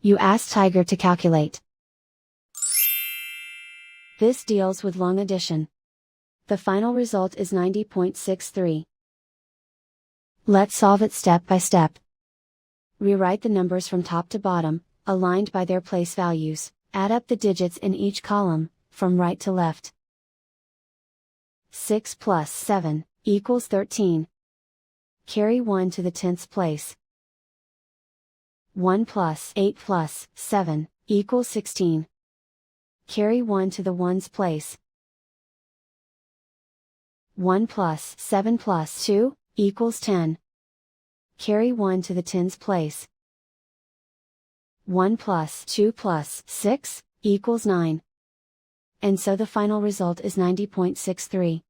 You ask Tiger to calculate. This deals with long addition. The final result is 90.63. Let's solve it step by step. Rewrite the numbers from top to bottom, aligned by their place values, add up the digits in each column, from right to left. 6 plus 7, equals 13. Carry 1 to the 10th place. 1 plus 8 plus 7, equals 16. Carry 1 to the 1's place. 1 plus 7 plus 2, equals 10. Carry 1 to the 10's place. 1 plus 2 plus 6, equals 9. And so the final result is 90.63.